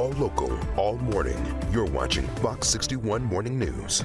all local, all morning. You're watching Fox 61 Morning News.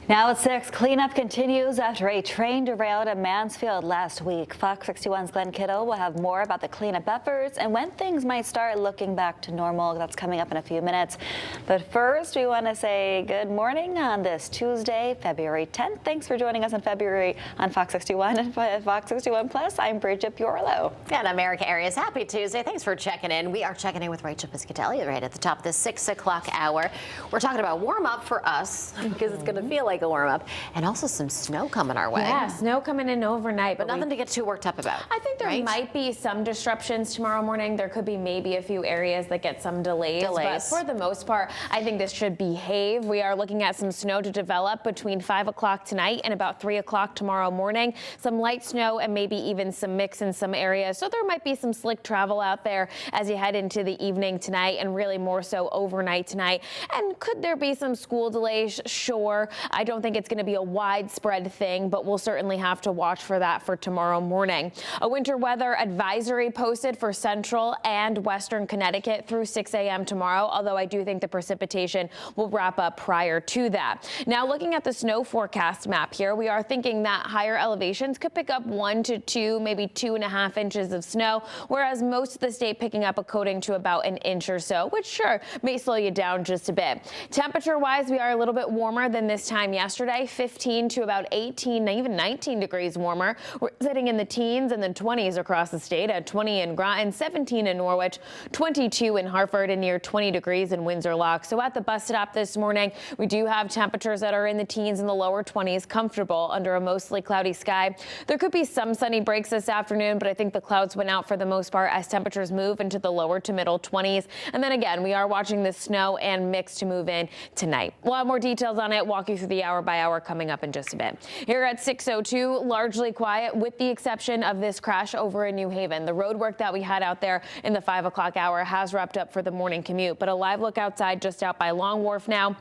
Now at 6, cleanup continues after a train derailed at Mansfield last week. Fox 61's Glenn Kittle will have more about the cleanup efforts and when things might start looking back to normal. That's coming up in a few minutes. But first, we want to say good morning on this Tuesday, February 10th. Thanks for joining us on Fox 61 and Fox 61 Plus. I'm Bridget Piorlo. And I'm Erica Arias. Happy Tuesday. Thanks for checking in. We are checking in with Rachel Piscatelli right at the top of the 6 o'clock hour. We're talking about warm up for us because it's going to feel like a warm up, and also some snow coming our way. Yeah, snow coming in overnight, but nothing to get too worked up about. I think there might be some disruptions tomorrow morning. There could be maybe a few areas that get some delays. But for the most part, I think this should behave. We are looking at some snow to develop between 5 o'clock tonight and about 3 o'clock tomorrow morning. Some light snow and maybe even some mix in some areas. So there might be some slick travel out there as you head into the evening tonight, and really more so overnight tonight. And could there be some school delays? Sure. I don't think it's going to be a widespread thing, but we'll certainly have to watch for that for tomorrow morning. A winter weather advisory posted for central and western Connecticut through 6 a.m. tomorrow, although I do think the precipitation will wrap up prior to that. Now, looking at the snow forecast map here, we are thinking that higher elevations could pick up 1 to 2, maybe 2.5 inches of snow, whereas most of the state picking up a coating to about an inch or so, which sure may slow you down just a bit. Temperature-wise, we are a little bit warmer than this time yesterday. 15 to about 18, even 19 degrees warmer. We're sitting in the teens and the 20s across the state at 20 in Groton, 17 in Norwich, 22 in Hartford, and near 20 degrees in Windsor Lock. So at the bus stop this morning, we do have temperatures that are in the teens and the lower 20s, comfortable under a mostly cloudy sky. There could be some sunny breaks this afternoon, but I think the clouds went out for the most part as temperatures move into the lower to middle 20s. And then again, we are watching the snow and mix to move in tonight. We'll have more details on it, walk you through the hour by hour coming up in just a bit. Here at 6:02, largely quiet with the exception of this crash over in New Haven. The road work that we had out there in the 5 o'clock hour has wrapped up for the morning commute, but a live look outside just out by Long Wharf now.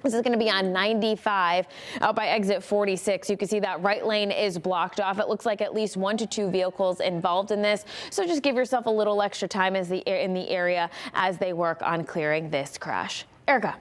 This is going to be on 95 out by exit 46. You can see that right lane is blocked off. It looks like at least 1 to 2 vehicles involved in this. So just give yourself a little extra time in the area as they work on clearing this crash. Erica.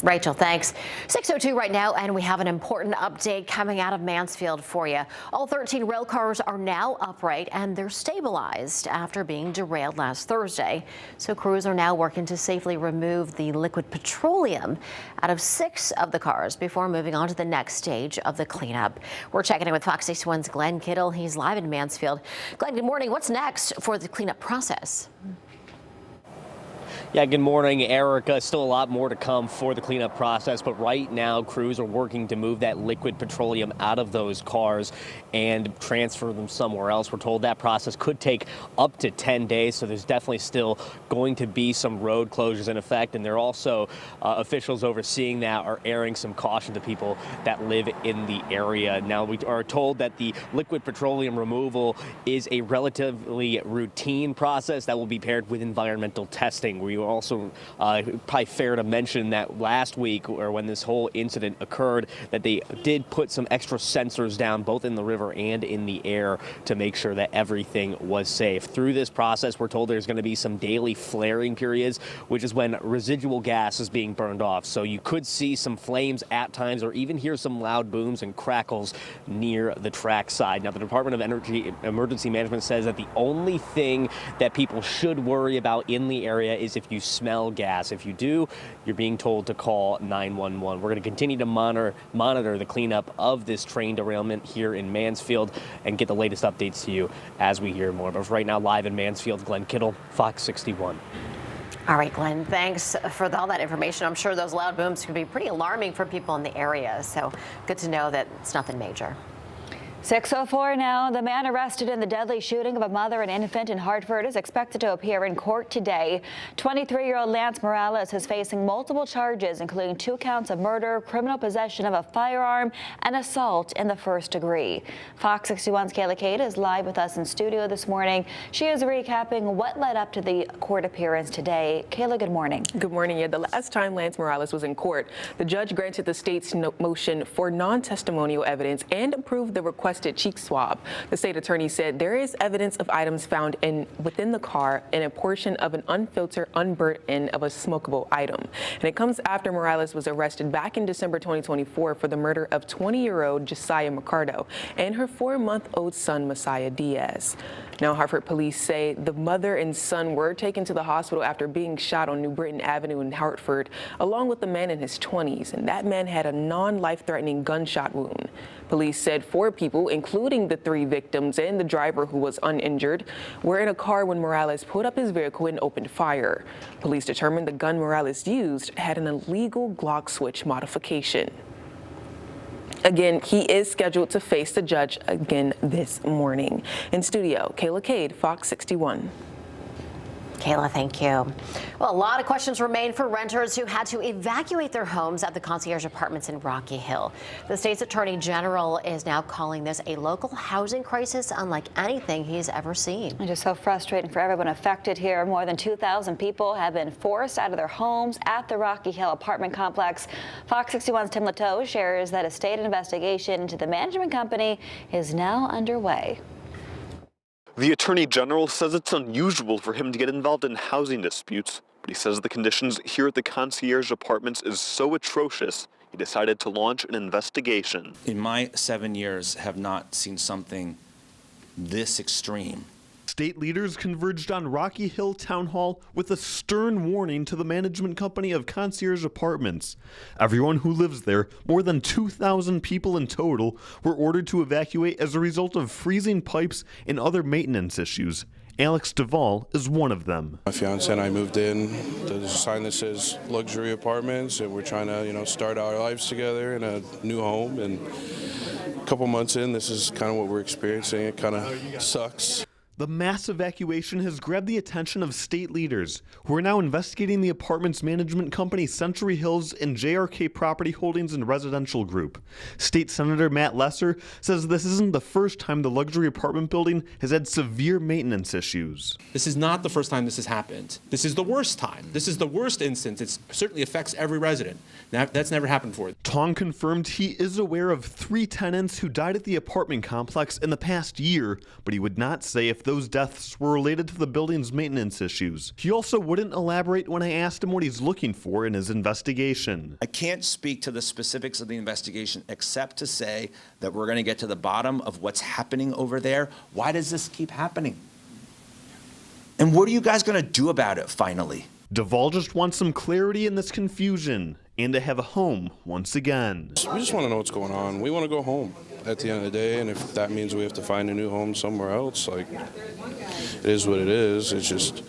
Rachel, thanks. 6:02 right now, and we have an important update coming out of Mansfield for you. All 13 rail cars are now upright, and they're stabilized after being derailed last Thursday. So crews are now working to safely remove the liquid petroleum out of 6 of the cars before moving on to the next stage of the cleanup. We're checking in with Fox 61's Glenn Kittle. He's live in Mansfield. Glenn, good morning. What's next for the cleanup process? Yeah, good morning, Erica. Still a lot more to come for the cleanup process, but right now crews are working to move that liquid petroleum out of those cars and transfer them somewhere else. We're told that process could take up to 10 days, so there's definitely still going to be some road closures in effect, and there are also officials overseeing that are airing some caution to people that live in the area. Now, we are told that the liquid petroleum removal is a relatively routine process that will be paired with environmental testing. We also probably fair to mention that last week, or when this whole incident occurred, that they did put some extra sensors down both in the river and in the air to make sure that everything was safe. Through this process, we're told there's going to be some daily flaring periods, which is when residual gas is being burned off. So you could see some flames at times, or even hear some loud booms and crackles near the track side. Now, the Department of Energy Emergency Management says that the only thing that people should worry about in the area is if you smell gas. If you do, you're being told to call 911. We're going to continue to monitor the cleanup of this train derailment here in Mansfield and get the latest updates to you as we hear more. But right now, live in Mansfield, Glenn Kittle, Fox 61. All right, Glenn, thanks for all that information. I'm sure those loud booms can be pretty alarming for people in the area, so good to know that it's nothing major. 6:04 now. The man arrested in the deadly shooting of a mother and infant in Hartford is expected to appear in court today. 23-year-old Lance Morales is facing multiple charges, including 2 counts of murder, criminal possession of a firearm, and assault in the first degree. Fox 61's Kayla Cade is live with us in studio this morning. She is recapping what led up to the court appearance today. Kayla, good morning. Good morning. Yeah, the last time Lance Morales was in court, the judge granted the state's motion for non-testimonial evidence and approved the request requested cheek swab. The state attorney said there is evidence of items found within the car and a portion of an unfiltered, unburnt end of a smokable item. And it comes after Morales was arrested back in December 2024 for the murder of 20-year-old Josiah Mercado and her 4-month-old son, Messiah Diaz. Now, Hartford police say the mother and son were taken to the hospital after being shot on New Britain Avenue in Hartford, along with a man in his 20s, and that man had a non-life-threatening gunshot wound. Police said 4 people, including the 3 victims and the driver who was uninjured, were in a car when Morales pulled up his vehicle and opened fire. Police determined the gun Morales used had an illegal Glock switch modification. Again, he is scheduled to face the judge again this morning. In studio, Kayla Cade, Fox 61. Kayla, thank you. Well, a lot of questions remain for renters who had to evacuate their homes at the concierge apartments in Rocky Hill. The state's attorney general is now calling this a local housing crisis unlike anything he's ever seen. It's just so frustrating for everyone affected here. More than 2,000 people have been forced out of their homes at the Rocky Hill apartment complex. Fox 61's Tim Latow shares that a state investigation into the management company is now underway. The Attorney General says it's unusual for him to get involved in housing disputes, but he says the conditions here at the concierge apartments is so atrocious, he decided to launch an investigation. In my 7 years, have not seen something this extreme. State leaders converged on Rocky Hill Town Hall with a stern warning to the management company of concierge apartments. Everyone who lives there, more than 2,000 people in total, were ordered to evacuate as a result of freezing pipes and other maintenance issues. Alex Duvall is one of them. My fiance and I moved in. There's a sign that says luxury apartments, and we're trying to, start our lives together in a new home. And a couple months in, this is kind of what we're experiencing. It kind of sucks. The mass evacuation has grabbed the attention of state leaders, who are now investigating the apartments management company Century Hills and JRK Property Holdings and Residential Group. State Senator Matt Lesser says this isn't the first time the luxury apartment building has had severe maintenance issues. This is not the first time this has happened. This is the worst time. This is the worst instance. It certainly affects every resident. That's never happened before. Tong confirmed he is aware of 3 tenants who died at the apartment complex in the past year, but he would not say if those deaths were related to the building's maintenance issues. He also wouldn't elaborate when I asked him what he's looking for in his investigation. I can't speak to the specifics of the investigation except to say that we're going to get to the bottom of what's happening over there. Why does this keep happening? And what are you guys going to do about it finally? Duvall just wants some clarity in this confusion and to have a home once again. We just want to know what's going on. We want to go home at the end of the day, and if that means we have to find a new home somewhere else, it is what it is. It's just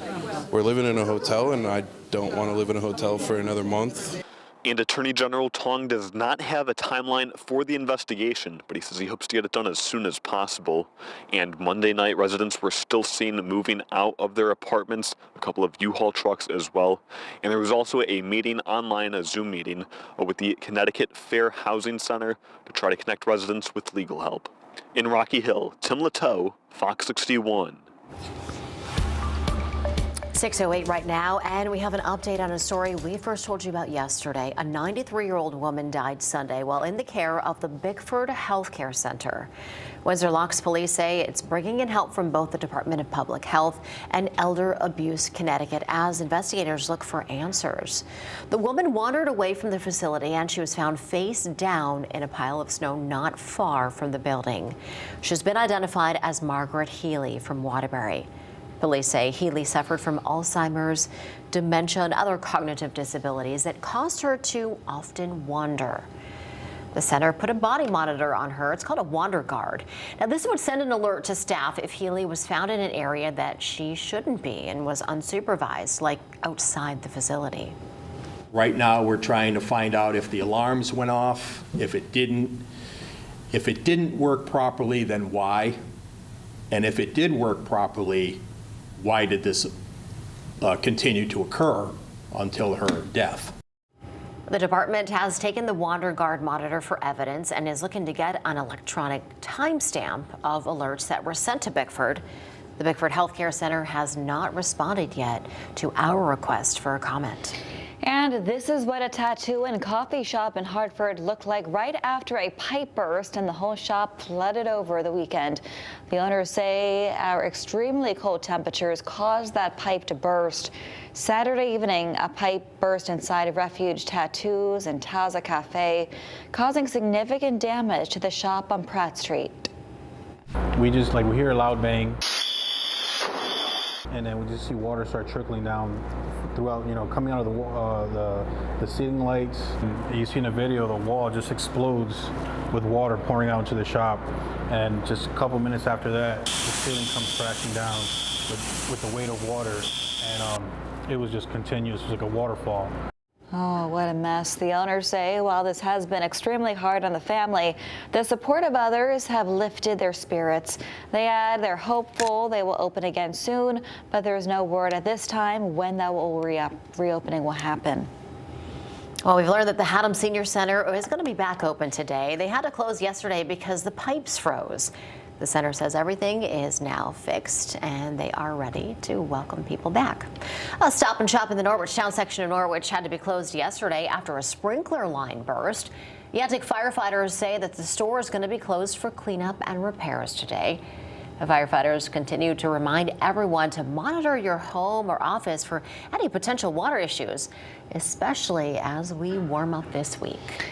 we're living in a hotel, and I don't want to live in a hotel for another month. And Attorney General Tong does not have a timeline for the investigation, but he says he hopes to get it done as soon as possible. And Monday night, residents were still seen moving out of their apartments, a couple of U-Haul trucks as well. And there was also a meeting online, a Zoom meeting, with the Connecticut Fair Housing Center to try to connect residents with legal help. In Rocky Hill, Tim Latow, Fox 61. 6:08 right now, and we have an update on a story we first told you about yesterday. A 93-year-old woman died Sunday while in the care of the Bickford Healthcare Center. Windsor Locks police say it's bringing in help from both the Department of Public Health and Elder Abuse Connecticut as investigators look for answers. The woman wandered away from the facility and she was found face down in a pile of snow not far from the building. She's been identified as Margaret Healy from Waterbury. Police say Healy suffered from Alzheimer's, dementia, and other cognitive disabilities that caused her to often wander. The center put a body monitor on her. It's called a Wander Guard. Now, this would send an alert to staff if Healy was found in an area that she shouldn't be and was unsupervised, like outside the facility. Right now, we're trying to find out if the alarms went off. If it didn't work properly, then why? And if it did work properly, why did this continue to occur until her death? The department has taken the Wander Guard monitor for evidence and is looking to get an electronic timestamp of alerts that were sent to Bickford. The Bickford Healthcare Center has not responded yet to our request for a comment. And this is what a tattoo and coffee shop in Hartford looked like right after a pipe burst and the whole shop flooded over the weekend. The owners say our extremely cold temperatures caused that pipe to burst. Saturday evening, a pipe burst inside of Refuge Tattoos and Taza Cafe, causing significant damage to the shop on Pratt Street. We hear a loud bang, and then we just see water start trickling down throughout, coming out of the ceiling lights. And you see in the video, the wall just explodes with water pouring out into the shop. And just a couple minutes after that, the ceiling comes crashing down with the weight of water. And it was just continuous. It was like a waterfall. Oh, what a mess. The owners say while this has been extremely hard on the family, the support of others have lifted their spirits. They add they're hopeful they will open again soon, but there is no word at this time when that reopening will happen. Well, we've learned that the Haddam Senior Center is going to be back open today. They had to close yesterday because the pipes froze. The center says everything is now fixed and they are ready to welcome people back. A Stop and Shop in the Norwich Town section of Norwich had to be closed yesterday after a sprinkler line burst. Yantic firefighters say that the store is going to be closed for cleanup and repairs today. The firefighters continue to remind everyone to monitor your home or office for any potential water issues, especially as we warm up this week.